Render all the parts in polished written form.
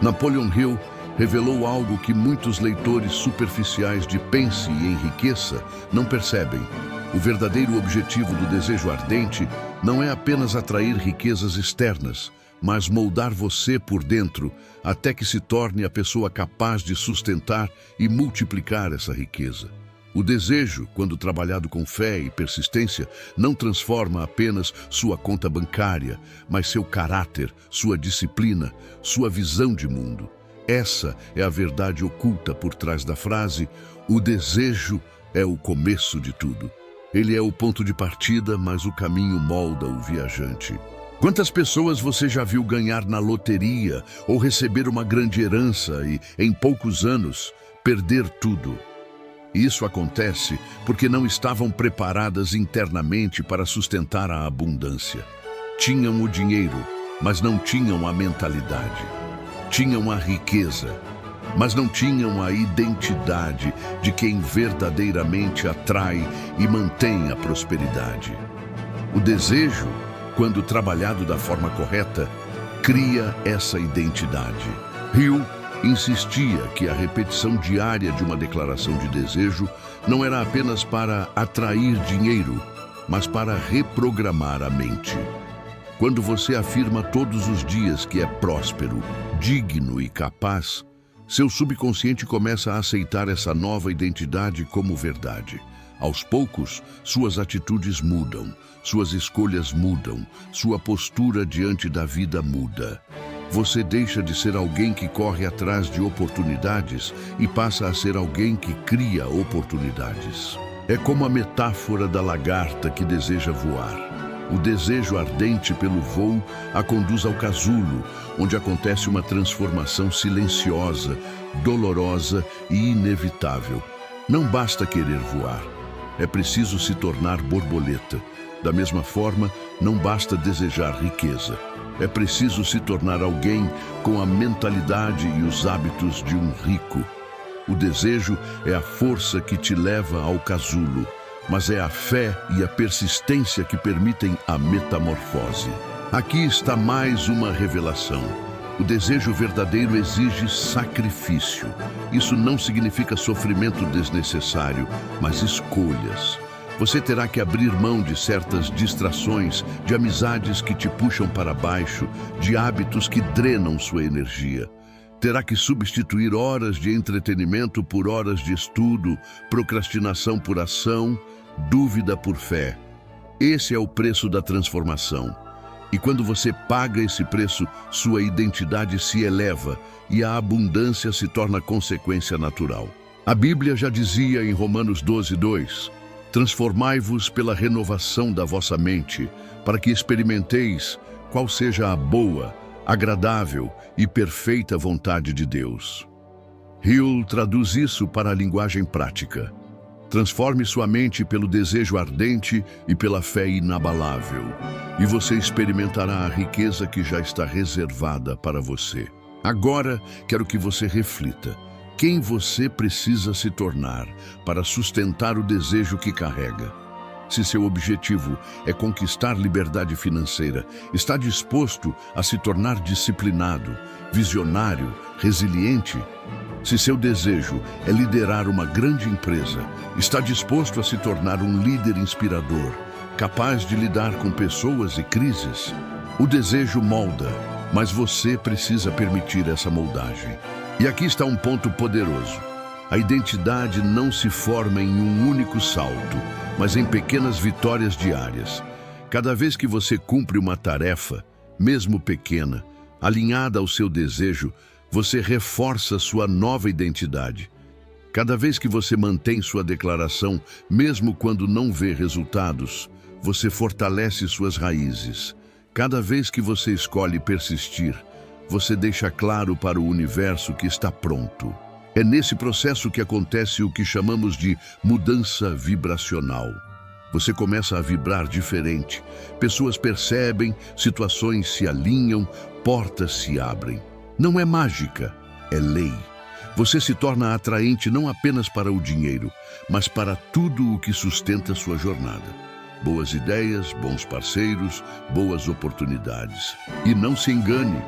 Napoleon Hill revelou algo que muitos leitores superficiais de Pense e Enriqueça não percebem. O verdadeiro objetivo do desejo ardente não é apenas atrair riquezas externas, mas moldar você por dentro até que se torne a pessoa capaz de sustentar e multiplicar essa riqueza. O desejo, quando trabalhado com fé e persistência, não transforma apenas sua conta bancária, mas seu caráter, sua disciplina, sua visão de mundo. Essa é a verdade oculta por trás da frase: o desejo é o começo de tudo. Ele é o ponto de partida, mas o caminho molda o viajante. Quantas pessoas você já viu ganhar na loteria ou receber uma grande herança e, em poucos anos, perder tudo? Isso acontece porque não estavam preparadas internamente para sustentar a abundância. Tinham o dinheiro, mas não tinham a mentalidade. Tinham a riqueza, mas não tinham a identidade de quem verdadeiramente atrai e mantém a prosperidade. O desejo, quando trabalhado da forma correta, cria essa identidade. Hill insistia que a repetição diária de uma declaração de desejo não era apenas para atrair dinheiro, mas para reprogramar a mente. Quando você afirma todos os dias que é próspero, digno e capaz, seu subconsciente começa a aceitar essa nova identidade como verdade. Aos poucos, suas atitudes mudam, suas escolhas mudam, sua postura diante da vida muda. Você deixa de ser alguém que corre atrás de oportunidades e passa a ser alguém que cria oportunidades. É como a metáfora da lagarta que deseja voar. O desejo ardente pelo voo a conduz ao casulo, onde acontece uma transformação silenciosa, dolorosa e inevitável. Não basta querer voar, é preciso se tornar borboleta. Da mesma forma, não basta desejar riqueza. É preciso se tornar alguém com a mentalidade e os hábitos de um rico. O desejo é a força que te leva ao casulo, mas é a fé e a persistência que permitem a metamorfose. Aqui está mais uma revelação. O desejo verdadeiro exige sacrifício. Isso não significa sofrimento desnecessário, mas escolhas. Você terá que abrir mão de certas distrações, de amizades que te puxam para baixo, de hábitos que drenam sua energia. Terá que substituir horas de entretenimento por horas de estudo, procrastinação por ação, dúvida por fé. Esse é o preço da transformação. E quando você paga esse preço, sua identidade se eleva e a abundância se torna consequência natural. A Bíblia já dizia em Romanos 12:2: transformai-vos pela renovação da vossa mente, para que experimenteis qual seja a boa, agradável e perfeita vontade de Deus. Hill traduz isso para a linguagem prática. Transforme sua mente pelo desejo ardente e pela fé inabalável, e você experimentará a riqueza que já está reservada para você. Agora, quero que você reflita. Quem você precisa se tornar para sustentar o desejo que carrega? Se seu objetivo é conquistar liberdade financeira, está disposto a se tornar disciplinado, visionário, resiliente? Se seu desejo é liderar uma grande empresa, está disposto a se tornar um líder inspirador, capaz de lidar com pessoas e crises? O desejo molda, mas você precisa permitir essa moldagem. E aqui está um ponto poderoso. A identidade não se forma em um único salto, mas em pequenas vitórias diárias. Cada vez que você cumpre uma tarefa, mesmo pequena, alinhada ao seu desejo, você reforça sua nova identidade. Cada vez que você mantém sua declaração, mesmo quando não vê resultados, você fortalece suas raízes. Cada vez que você escolhe persistir, você deixa claro para o universo que está pronto. É nesse processo que acontece o que chamamos de mudança vibracional. Você começa a vibrar diferente. Pessoas percebem, situações se alinham, portas se abrem. Não é mágica, é lei. Você se torna atraente não apenas para o dinheiro, mas para tudo o que sustenta sua jornada. Boas ideias, bons parceiros, boas oportunidades. E não se engane,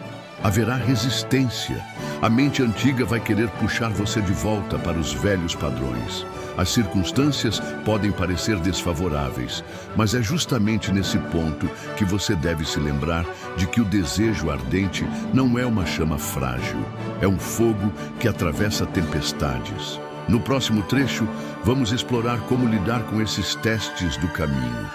haverá resistência, A mente antiga vai querer puxar você de volta para os velhos padrões. As circunstâncias podem parecer desfavoráveis, mas é justamente nesse ponto que você deve se lembrar de que o desejo ardente não é uma chama frágil, é um fogo que atravessa tempestades. No próximo trecho, vamos explorar como lidar com esses testes do caminho.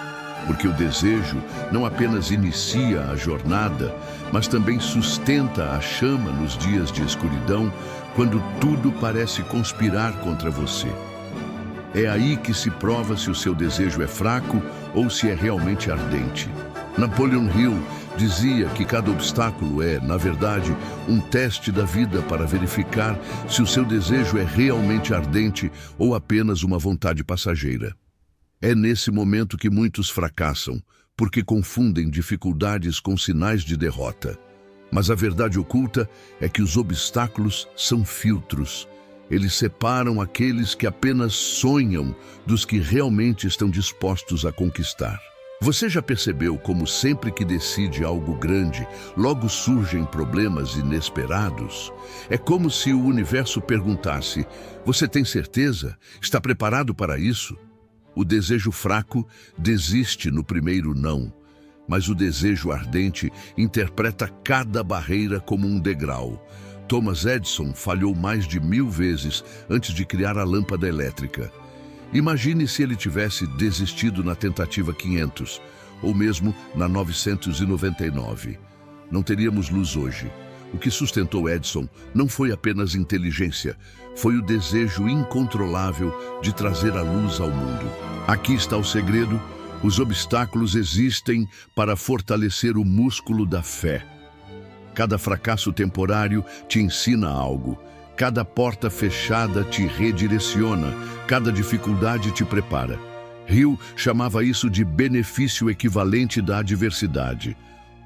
Porque o desejo não apenas inicia a jornada, mas também sustenta a chama nos dias de escuridão, quando tudo parece conspirar contra você. É aí que se prova se o seu desejo é fraco ou se é realmente ardente. Napoleon Hill dizia que cada obstáculo é, na verdade, um teste da vida para verificar se o seu desejo é realmente ardente ou apenas uma vontade passageira. É nesse momento que muitos fracassam, porque confundem dificuldades com sinais de derrota. Mas a verdade oculta é que os obstáculos são filtros. Eles separam aqueles que apenas sonham dos que realmente estão dispostos a conquistar. Você já percebeu como sempre que decide algo grande, logo surgem problemas inesperados? É como se o universo perguntasse: você tem certeza? Está preparado para isso? O desejo fraco desiste no primeiro não, mas o desejo ardente interpreta cada barreira como um degrau. Thomas Edison falhou mais de 1000 vezes antes de criar a lâmpada elétrica. Imagine se ele tivesse desistido na tentativa 500, ou mesmo na 999. Não teríamos luz hoje. O que sustentou Edison não foi apenas inteligência, foi o desejo incontrolável de trazer a luz ao mundo. Aqui está o segredo: os obstáculos existem para fortalecer o músculo da fé. Cada fracasso temporário te ensina algo. Cada porta fechada te redireciona. Cada dificuldade te prepara. Hill chamava isso de benefício equivalente da adversidade.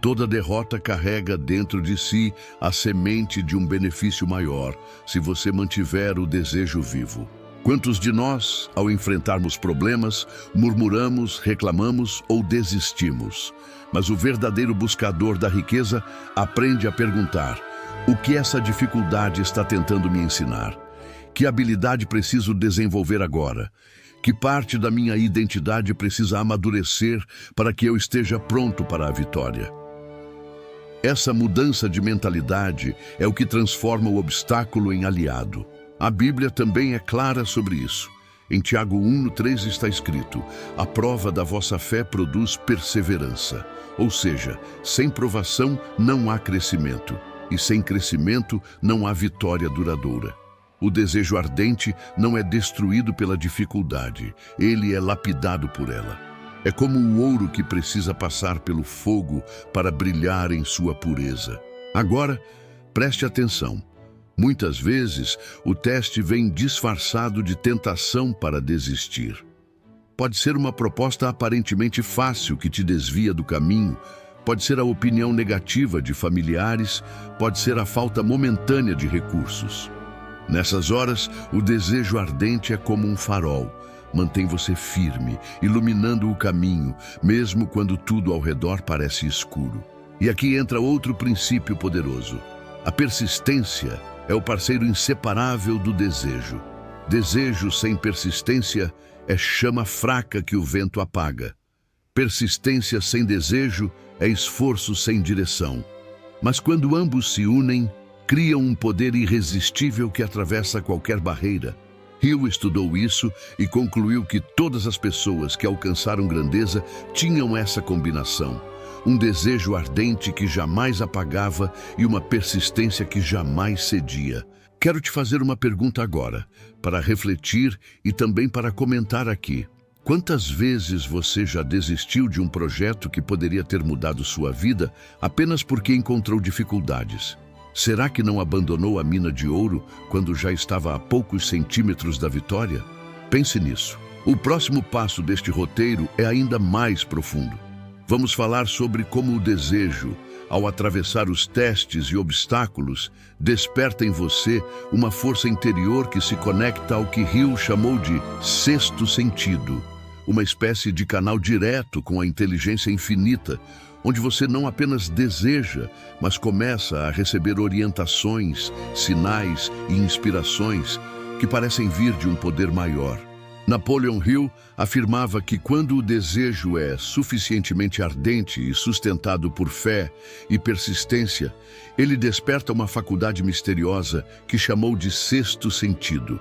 Toda derrota carrega dentro de si a semente de um benefício maior, se você mantiver o desejo vivo. Quantos de nós, ao enfrentarmos problemas, murmuramos, reclamamos ou desistimos? Mas o verdadeiro buscador da riqueza aprende a perguntar: o que essa dificuldade está tentando me ensinar? Que habilidade preciso desenvolver agora? Que parte da minha identidade precisa amadurecer para que eu esteja pronto para a vitória? Essa mudança de mentalidade é o que transforma o obstáculo em aliado. A Bíblia também é clara sobre isso. Em Tiago 1:3 está escrito: a prova da vossa fé produz perseverança. Ou seja, sem provação não há crescimento, e sem crescimento não há vitória duradoura. O desejo ardente não é destruído pela dificuldade, ele é lapidado por ela. É como o ouro que precisa passar pelo fogo para brilhar em sua pureza. Agora, preste atenção. Muitas vezes, o teste vem disfarçado de tentação para desistir. Pode ser uma proposta aparentemente fácil que te desvia do caminho, pode ser a opinião negativa de familiares, pode ser a falta momentânea de recursos. Nessas horas, o desejo ardente é como um farol. Mantém você firme, iluminando o caminho, mesmo quando tudo ao redor parece escuro. E aqui entra outro princípio poderoso. A persistência é o parceiro inseparável do desejo. Desejo sem persistência é chama fraca que o vento apaga. Persistência sem desejo é esforço sem direção. Mas quando ambos se unem, criam um poder irresistível que atravessa qualquer barreira. Hill estudou isso e concluiu que todas as pessoas que alcançaram grandeza tinham essa combinação. Um desejo ardente que jamais apagava e uma persistência que jamais cedia. Quero te fazer uma pergunta agora, para refletir e também para comentar aqui. Quantas vezes você já desistiu de um projeto que poderia ter mudado sua vida apenas porque encontrou dificuldades? Será que não abandonou a mina de ouro quando já estava a poucos centímetros da vitória? Pense nisso. O próximo passo deste roteiro é ainda mais profundo. Vamos falar sobre como o desejo, ao atravessar os testes e obstáculos, desperta em você uma força interior que se conecta ao que Hill chamou de sexto sentido. uma espécie de canal direto com a inteligência infinita, onde você não apenas deseja, mas começa a receber orientações, sinais e inspirações que parecem vir de um poder maior. Napoleon Hill afirmava que quando o desejo é suficientemente ardente e sustentado por fé e persistência, ele desperta uma faculdade misteriosa que chamou de sexto sentido.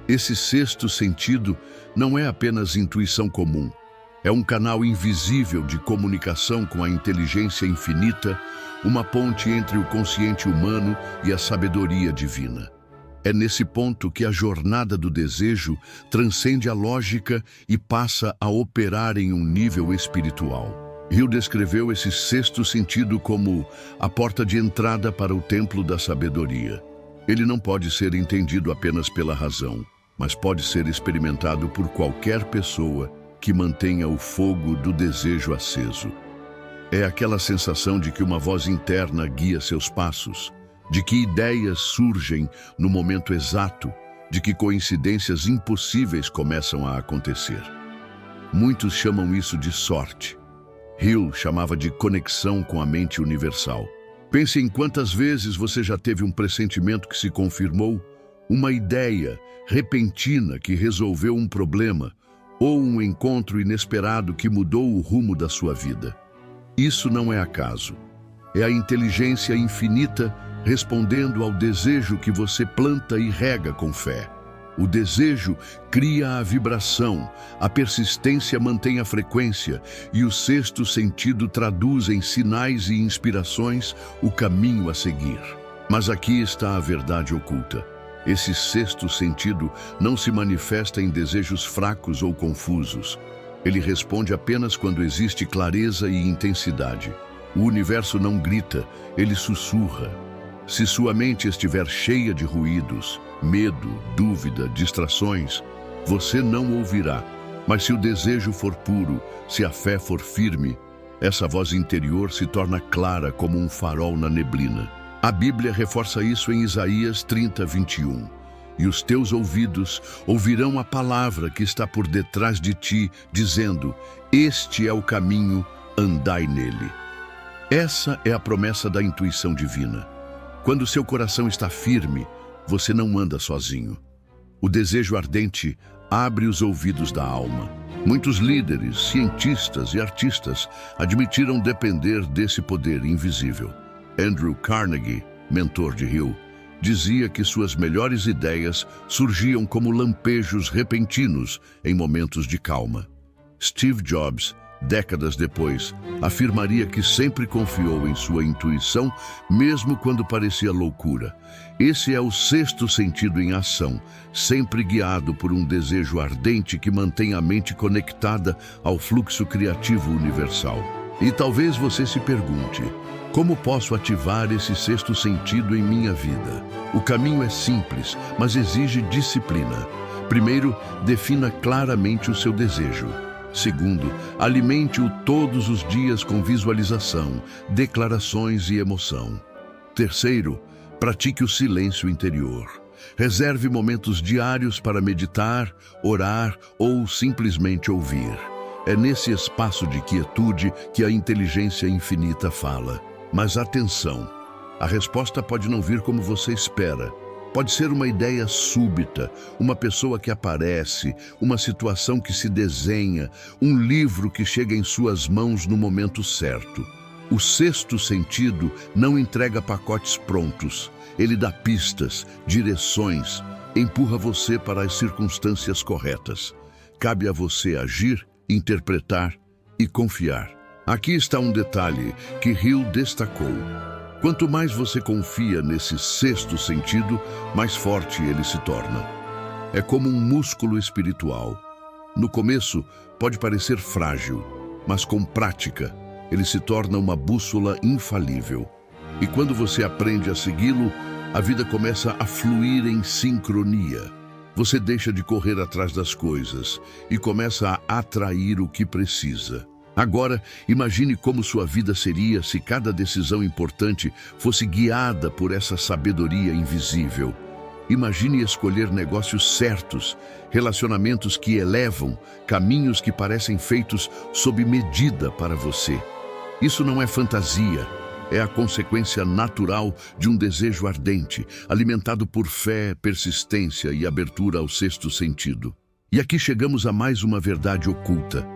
Esse sexto sentido não é apenas intuição comum. É um canal invisível de comunicação com a inteligência infinita, uma ponte entre o consciente humano e a sabedoria divina. É nesse ponto que a jornada do desejo transcende a lógica e passa a operar em um nível espiritual. Hill descreveu esse sexto sentido como a porta de entrada para o templo da sabedoria. Ele não pode ser entendido apenas pela razão, mas pode ser experimentado por qualquer pessoa que mantenha o fogo do desejo aceso. É aquela sensação de que uma voz interna guia seus passos, de que ideias surgem no momento exato, de que coincidências impossíveis começam a acontecer. Muitos chamam isso de sorte. Hill chamava de conexão com a mente universal. Pense em quantas vezes você já teve um pressentimento que se confirmou, uma ideia repentina que resolveu um problema, ou um encontro inesperado que mudou o rumo da sua vida. Isso não é acaso. É a inteligência infinita respondendo ao desejo que você planta e rega com fé. O desejo cria a vibração, a persistência mantém a frequência e o sexto sentido traduz em sinais e inspirações o caminho a seguir. Mas aqui está a verdade oculta. Esse sexto sentido não se manifesta em desejos fracos ou confusos. Ele responde apenas quando existe clareza e intensidade. O universo não grita, ele sussurra. Se sua mente estiver cheia de ruídos, medo, dúvida, distrações, você não ouvirá. Mas se o desejo for puro, se a fé for firme, essa voz interior se torna clara como um farol na neblina. A Bíblia reforça isso em Isaías 30, 21. E os teus ouvidos ouvirão a palavra que está por detrás de ti, dizendo: este é o caminho, andai nele. Essa é a promessa da intuição divina. Quando seu coração está firme, você não anda sozinho. O desejo ardente abre os ouvidos da alma. Muitos líderes, cientistas e artistas admitiram depender desse poder invisível. Andrew Carnegie, mentor de Hill, dizia que suas melhores ideias surgiam como lampejos repentinos em momentos de calma. Steve Jobs, décadas depois, afirmaria que sempre confiou em sua intuição, mesmo quando parecia loucura. Esse é o sexto sentido em ação, sempre guiado por um desejo ardente que mantém a mente conectada ao fluxo criativo universal. E talvez você se pergunte: como posso ativar esse sexto sentido em minha vida? O caminho é simples, mas exige disciplina. Primeiro, defina claramente o seu desejo. Segundo, alimente-o todos os dias com visualização, declarações e emoção. Terceiro, pratique o silêncio interior. Reserve momentos diários para meditar, orar ou simplesmente ouvir. É nesse espaço de quietude que a inteligência infinita fala. Mas atenção, a resposta pode não vir como você espera. Pode ser uma ideia súbita, uma pessoa que aparece, uma situação que se desenha, um livro que chega em suas mãos no momento certo. O sexto sentido não entrega pacotes prontos. Ele dá pistas, direções, empurra você para as circunstâncias corretas. Cabe a você agir, interpretar e confiar. Aqui está um detalhe que Hill destacou. Quanto mais você confia nesse sexto sentido, mais forte ele se torna. É como um músculo espiritual. No começo, pode parecer frágil, mas com prática, ele se torna uma bússola infalível. E quando você aprende a segui-lo, a vida começa a fluir em sincronia. Você deixa de correr atrás das coisas e começa a atrair o que precisa. Agora, imagine como sua vida seria se cada decisão importante fosse guiada por essa sabedoria invisível. Imagine escolher negócios certos, relacionamentos que elevam, caminhos que parecem feitos sob medida para você. Isso não é fantasia, é a consequência natural de um desejo ardente, alimentado por fé, persistência e abertura ao sexto sentido. E aqui chegamos a mais uma verdade oculta.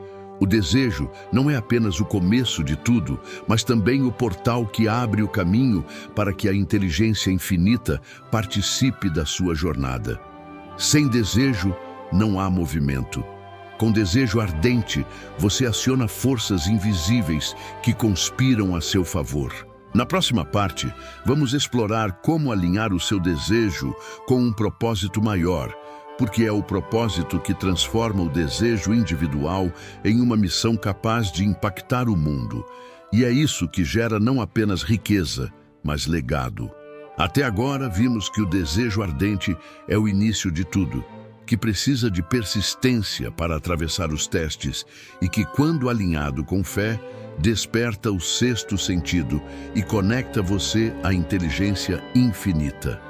O desejo não é apenas o começo de tudo, mas também o portal que abre o caminho para que a inteligência infinita participe da sua jornada. Sem desejo, não há movimento. Com desejo ardente, você aciona forças invisíveis que conspiram a seu favor. Na próxima parte, vamos explorar como alinhar o seu desejo com um propósito maior, porque é o propósito que transforma o desejo individual em uma missão capaz de impactar o mundo. E é isso que gera não apenas riqueza, mas legado. Até agora, vimos que o desejo ardente é o início de tudo, que precisa de persistência para atravessar os testes e que, quando alinhado com fé, desperta o sexto sentido e conecta você à inteligência infinita.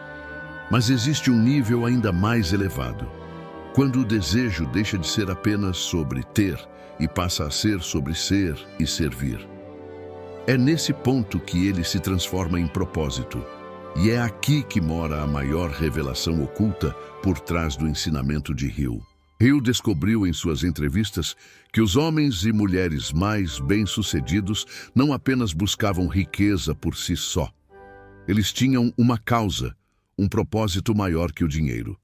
Mas existe um nível ainda mais elevado, quando o desejo deixa de ser apenas sobre ter e passa a ser sobre ser e servir. É nesse ponto que ele se transforma em propósito, e é aqui que mora a maior revelação oculta por trás do ensinamento de Hill. Hill descobriu em suas entrevistas que os homens e mulheres mais bem-sucedidos não apenas buscavam riqueza por si só. Eles tinham uma causa, um propósito maior que o dinheiro.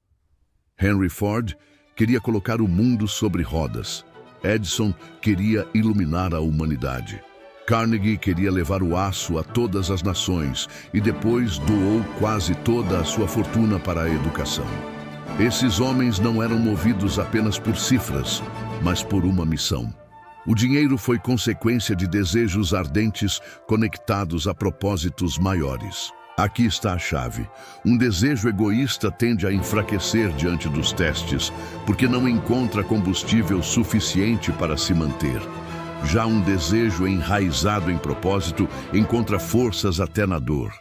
Henry Ford queria colocar o mundo sobre rodas. Edison queria iluminar a humanidade. Carnegie queria levar o aço a todas as nações e depois doou quase toda a sua fortuna para a educação. Esses homens não eram movidos apenas por cifras, mas por uma missão. O dinheiro foi consequência de desejos ardentes conectados a propósitos maiores. Aqui está a chave. Um desejo egoísta tende a enfraquecer diante dos testes, porque não encontra combustível suficiente para se manter. Já um desejo enraizado em propósito encontra forças até na dor.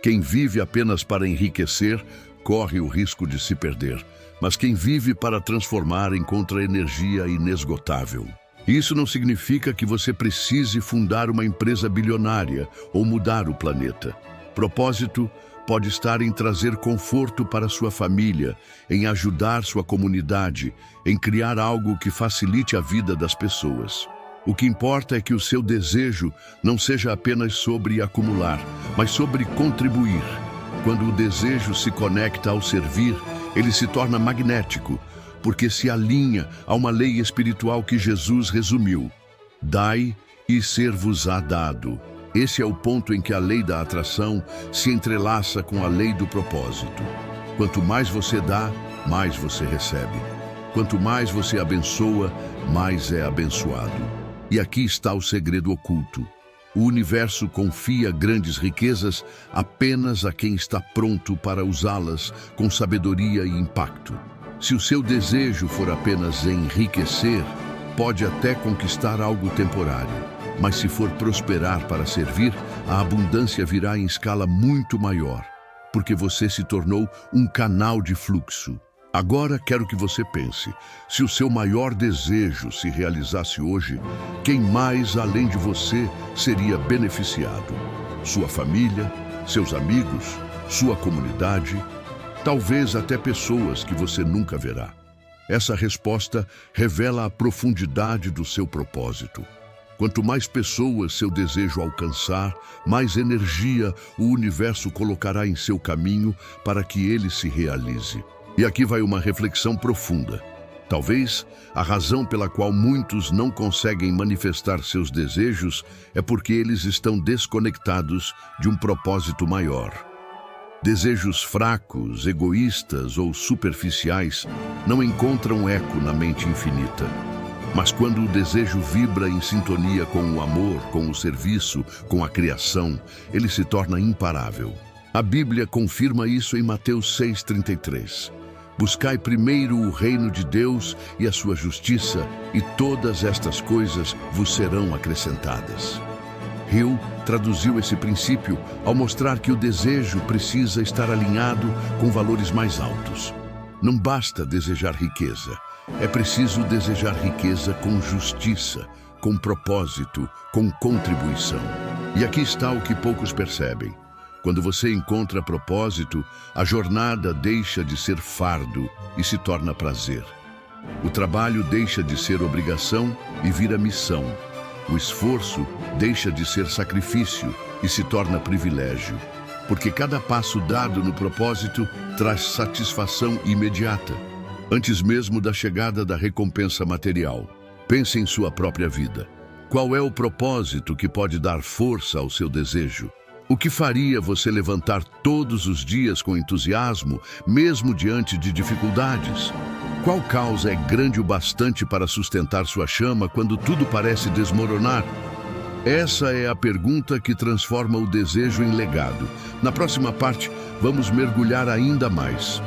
Quem vive apenas para enriquecer, corre o risco de se perder, mas quem vive para transformar encontra energia inesgotável. Isso não significa que você precise fundar uma empresa bilionária ou mudar o planeta. Propósito pode estar em trazer conforto para sua família, em ajudar sua comunidade, em criar algo que facilite a vida das pessoas. O que importa é que o seu desejo não seja apenas sobre acumular, mas sobre contribuir. Quando o desejo se conecta ao servir, ele se torna magnético, porque se alinha a uma lei espiritual que Jesus resumiu: dai e ser-vos-á dado. Esse é o ponto em que a lei da atração se entrelaça com a lei do propósito. Quanto mais você dá, mais você recebe. Quanto mais você abençoa, mais é abençoado. E aqui está o segredo oculto. O universo confia grandes riquezas apenas a quem está pronto para usá-las com sabedoria e impacto. Se o seu desejo for apenas enriquecer, pode até conquistar algo temporário. Mas se for prosperar para servir, a abundância virá em escala muito maior, porque você se tornou um canal de fluxo. Agora quero que você pense, se o seu maior desejo se realizasse hoje, quem mais além de você seria beneficiado? Sua família, seus amigos, sua comunidade, talvez até pessoas que você nunca verá. Essa resposta revela a profundidade do seu propósito. Quanto mais pessoas seu desejo alcançar, mais energia o universo colocará em seu caminho para que ele se realize. E aqui vai uma reflexão profunda. Talvez a razão pela qual muitos não conseguem manifestar seus desejos é porque eles estão desconectados de um propósito maior. Desejos fracos, egoístas ou superficiais não encontram eco na mente infinita. Mas quando o desejo vibra em sintonia com o amor, com o serviço, com a criação, ele se torna imparável. A Bíblia confirma isso em Mateus 6,33. Buscai primeiro o reino de Deus e a sua justiça, e todas estas coisas vos serão acrescentadas. Hill traduziu esse princípio ao mostrar que o desejo precisa estar alinhado com valores mais altos. Não basta desejar riqueza, é preciso desejar riqueza com justiça, com propósito, com contribuição. E aqui está o que poucos percebem. Quando você encontra propósito, a jornada deixa de ser fardo e se torna prazer. O trabalho deixa de ser obrigação e vira missão. O esforço deixa de ser sacrifício e se torna privilégio. Porque cada passo dado no propósito traz satisfação imediata, antes mesmo da chegada da recompensa material. Pense em sua própria vida. Qual é o propósito que pode dar força ao seu desejo? O que faria você levantar todos os dias com entusiasmo, mesmo diante de dificuldades? Qual causa é grande o bastante para sustentar sua chama quando tudo parece desmoronar? Essa é a pergunta que transforma o desejo em legado. Na próxima parte, vamos mergulhar ainda mais.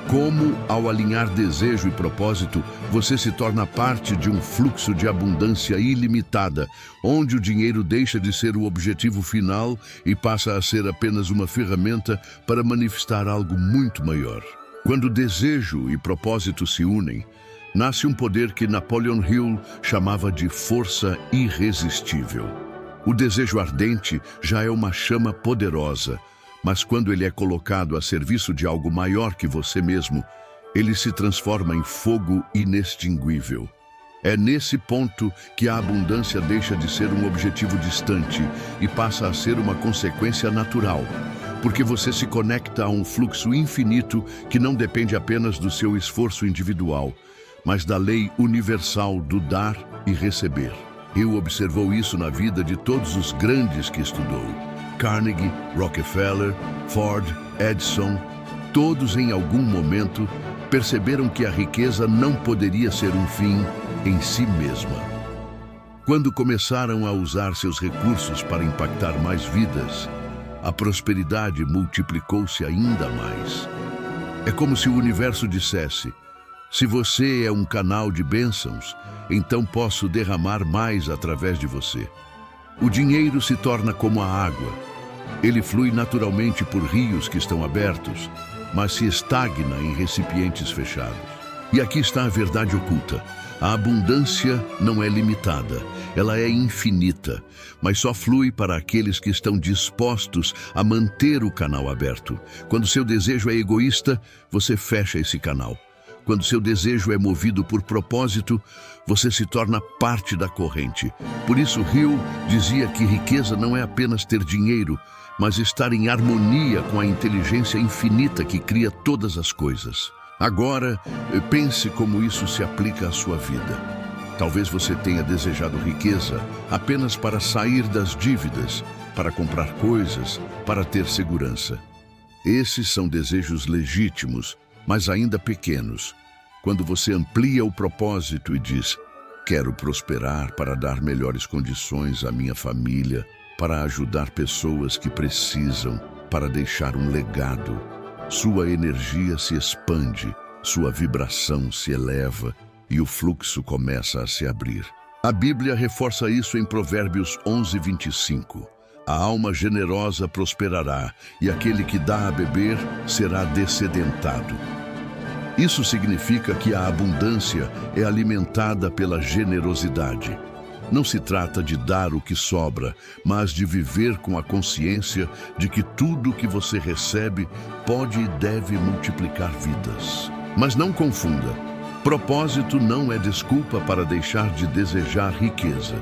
Como, ao alinhar desejo e propósito, você se torna parte de um fluxo de abundância ilimitada, onde o dinheiro deixa de ser o objetivo final e passa a ser apenas uma ferramenta para manifestar algo muito maior. Quando desejo e propósito se unem, nasce um poder que Napoleon Hill chamava de força irresistível. O desejo ardente já é uma chama poderosa, mas quando ele é colocado a serviço de algo maior que você mesmo, ele se transforma em fogo inextinguível. É nesse ponto que a abundância deixa de ser um objetivo distante e passa a ser uma consequência natural, porque você se conecta a um fluxo infinito que não depende apenas do seu esforço individual, mas da lei universal do dar e receber. Hill observou isso na vida de todos os grandes que estudou. Carnegie, Rockefeller, Ford, Edison, todos em algum momento perceberam que a riqueza não poderia ser um fim em si mesma. Quando começaram a usar seus recursos para impactar mais vidas, a prosperidade multiplicou-se ainda mais. É como se o universo dissesse: se você é um canal de bênçãos, então posso derramar mais através de você. O dinheiro se torna como a água. Ele flui naturalmente por rios que estão abertos, mas se estagna em recipientes fechados. E aqui está a verdade oculta. A abundância não é limitada, ela é infinita, mas só flui para aqueles que estão dispostos a manter o canal aberto. Quando seu desejo é egoísta, você fecha esse canal. Quando seu desejo é movido por propósito, você se torna parte da corrente. Por isso, Hill dizia que riqueza não é apenas ter dinheiro, mas estar em harmonia com a inteligência infinita que cria todas as coisas. Agora, pense como isso se aplica à sua vida. Talvez você tenha desejado riqueza apenas para sair das dívidas, para comprar coisas, para ter segurança. Esses são desejos legítimos, mas ainda pequenos. Quando você amplia o propósito e diz: quero prosperar para dar melhores condições à minha família, para ajudar pessoas que precisam, para deixar um legado, sua energia se expande, sua vibração se eleva e o fluxo começa a se abrir. A Bíblia reforça isso em Provérbios 11:25. A alma generosa prosperará, e aquele que dá a beber será descedentado. Isso significa que a abundância é alimentada pela generosidade. Não se trata de dar o que sobra, mas de viver com a consciência de que tudo o que você recebe pode e deve multiplicar vidas. Mas não confunda. Propósito não é desculpa para deixar de desejar riqueza.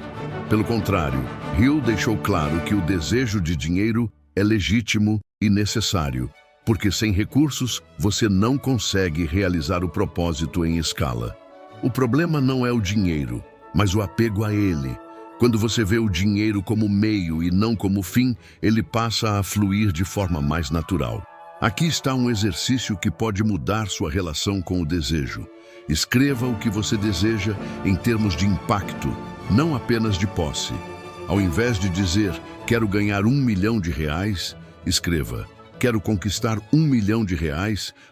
Pelo contrário, Hill deixou claro que o desejo de dinheiro é legítimo e necessário, porque sem recursos você não consegue realizar o propósito em escala. O problema não é o dinheiro, mas o apego a ele. Quando você vê o dinheiro como meio e não como fim, ele passa a fluir de forma mais natural. Aqui está um exercício que pode mudar sua relação com o desejo. Escreva o que você deseja em termos de impacto, não apenas de posse. Ao invés de dizer, quero ganhar R$1 milhão, escreva, quero conquistar R$1 milhão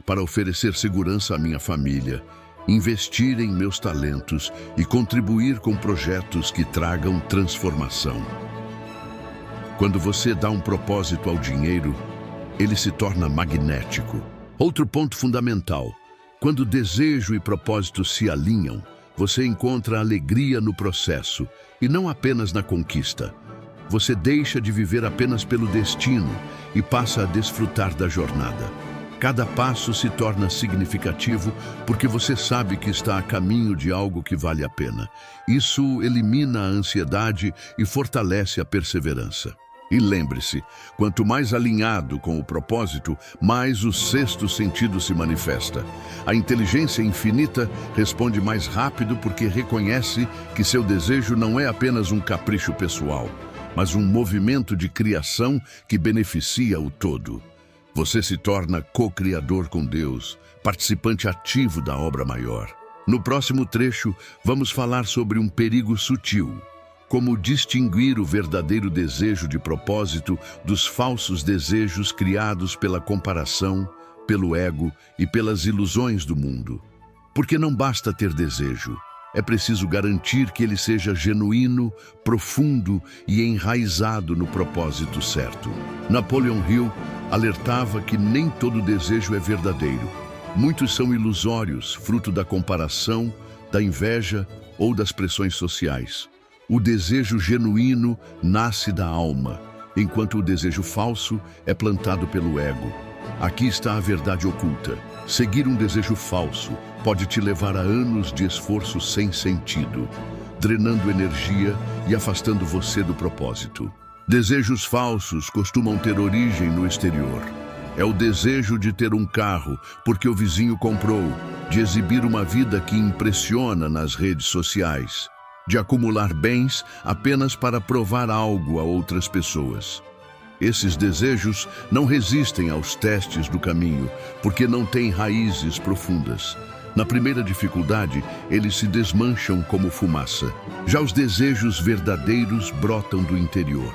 para oferecer segurança à minha família, investir em meus talentos e contribuir com projetos que tragam transformação. Quando você dá um propósito ao dinheiro, ele se torna magnético. Outro ponto fundamental: quando desejo e propósito se alinham, você encontra alegria no processo e não apenas na conquista. Você deixa de viver apenas pelo destino e passa a desfrutar da jornada. Cada passo se torna significativo porque você sabe que está a caminho de algo que vale a pena. Isso elimina a ansiedade e fortalece a perseverança. E lembre-se, quanto mais alinhado com o propósito, mais o sexto sentido se manifesta. A inteligência infinita responde mais rápido porque reconhece que seu desejo não é apenas um capricho pessoal, mas um movimento de criação que beneficia o todo. Você se torna co-criador com Deus, participante ativo da obra maior. No próximo trecho, vamos falar sobre um perigo sutil: como distinguir o verdadeiro desejo de propósito dos falsos desejos criados pela comparação, pelo ego e pelas ilusões do mundo. Porque não basta ter desejo, é preciso garantir que ele seja genuíno, profundo e enraizado no propósito certo. Napoleon Hill alertava que nem todo desejo é verdadeiro. Muitos são ilusórios, fruto da comparação, da inveja ou das pressões sociais. O desejo genuíno nasce da alma, enquanto o desejo falso é plantado pelo ego. Aqui está a verdade oculta: seguir um desejo falso pode te levar a anos de esforço sem sentido, drenando energia e afastando você do propósito. Desejos falsos costumam ter origem no exterior. É o desejo de ter um carro porque o vizinho comprou, de exibir uma vida que impressiona nas redes sociais, de acumular bens apenas para provar algo a outras pessoas. Esses desejos não resistem aos testes do caminho, porque não têm raízes profundas. Na primeira dificuldade, eles se desmancham como fumaça. Já os desejos verdadeiros brotam do interior.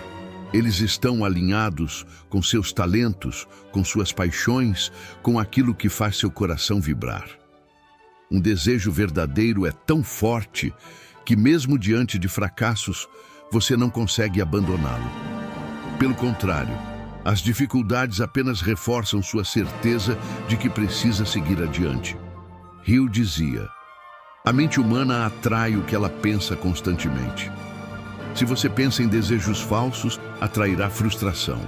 Eles estão alinhados com seus talentos, com suas paixões, com aquilo que faz seu coração vibrar. Um desejo verdadeiro é tão forte que mesmo diante de fracassos, você não consegue abandoná-lo. Pelo contrário, as dificuldades apenas reforçam sua certeza de que precisa seguir adiante. Hill dizia: a mente humana atrai o que ela pensa constantemente. Se você pensa em desejos falsos, atrairá frustração.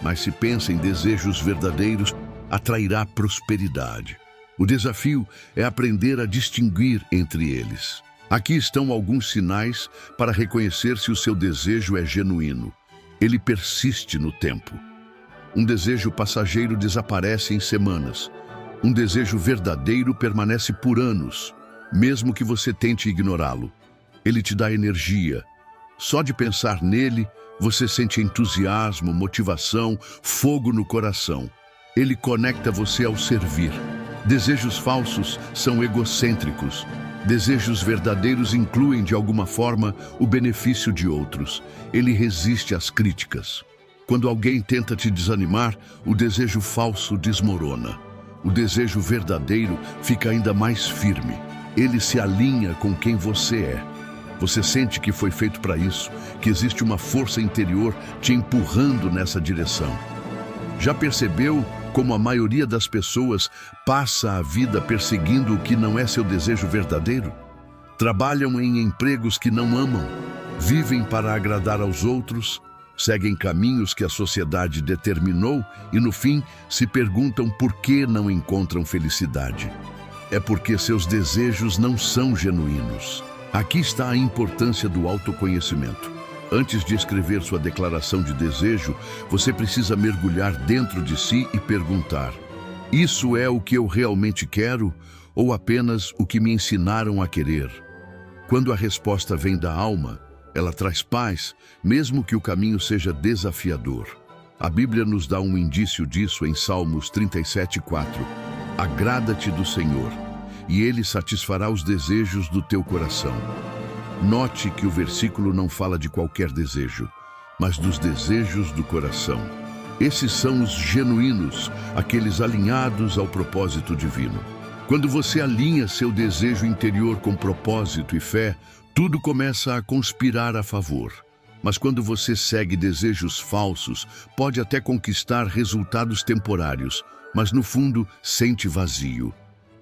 Mas se pensa em desejos verdadeiros, atrairá prosperidade. O desafio é aprender a distinguir entre eles. Aqui estão alguns sinais para reconhecer se o seu desejo é genuíno. Ele persiste no tempo. Um desejo passageiro desaparece em semanas. Um desejo verdadeiro permanece por anos, mesmo que você tente ignorá-lo. Ele te dá energia. Só de pensar nele, você sente entusiasmo, motivação, fogo no coração. Ele conecta você ao servir. Desejos falsos são egocêntricos. Desejos verdadeiros incluem, de alguma forma, o benefício de outros. Ele resiste às críticas. Quando alguém tenta te desanimar, o desejo falso desmorona. O desejo verdadeiro fica ainda mais firme. Ele se alinha com quem você é. Você sente que foi feito para isso, que existe uma força interior te empurrando nessa direção. Já percebeu como a maioria das pessoas passa a vida perseguindo o que não é seu desejo verdadeiro? Trabalham em empregos que não amam, vivem para agradar aos outros, seguem caminhos que a sociedade determinou e, no fim, se perguntam por que não encontram felicidade. É porque seus desejos não são genuínos. Aqui está a importância do autoconhecimento. Antes de escrever sua declaração de desejo, você precisa mergulhar dentro de si e perguntar: isso é o que eu realmente quero ou apenas o que me ensinaram a querer? Quando a resposta vem da alma, ela traz paz, mesmo que o caminho seja desafiador. A Bíblia nos dá um indício disso em Salmos 37:4. Agrada-te do Senhor, e Ele satisfará os desejos do teu coração. Note que o versículo não fala de qualquer desejo, mas dos desejos do coração. Esses são os genuínos, aqueles alinhados ao propósito divino. Quando você alinha seu desejo interior com propósito e fé, tudo começa a conspirar a favor. Mas quando você segue desejos falsos, pode até conquistar resultados temporários, mas no fundo sente vazio.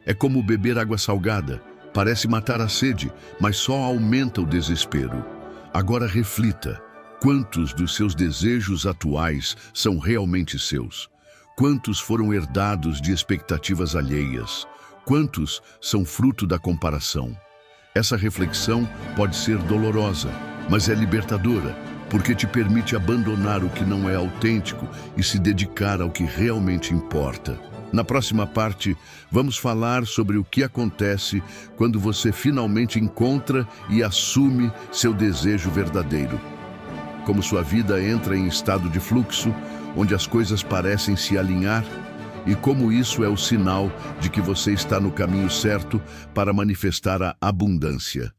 É como beber água salgada. Parece matar a sede, mas só aumenta o desespero. Agora reflita: quantos dos seus desejos atuais são realmente seus? Quantos foram herdados de expectativas alheias? Quantos são fruto da comparação? Essa reflexão pode ser dolorosa, mas é libertadora, porque te permite abandonar o que não é autêntico e se dedicar ao que realmente importa. Na próxima parte, vamos falar sobre o que acontece quando você finalmente encontra e assume seu desejo verdadeiro. Como sua vida entra em estado de fluxo, onde as coisas parecem se alinhar, e como isso é o sinal de que você está no caminho certo para manifestar a abundância.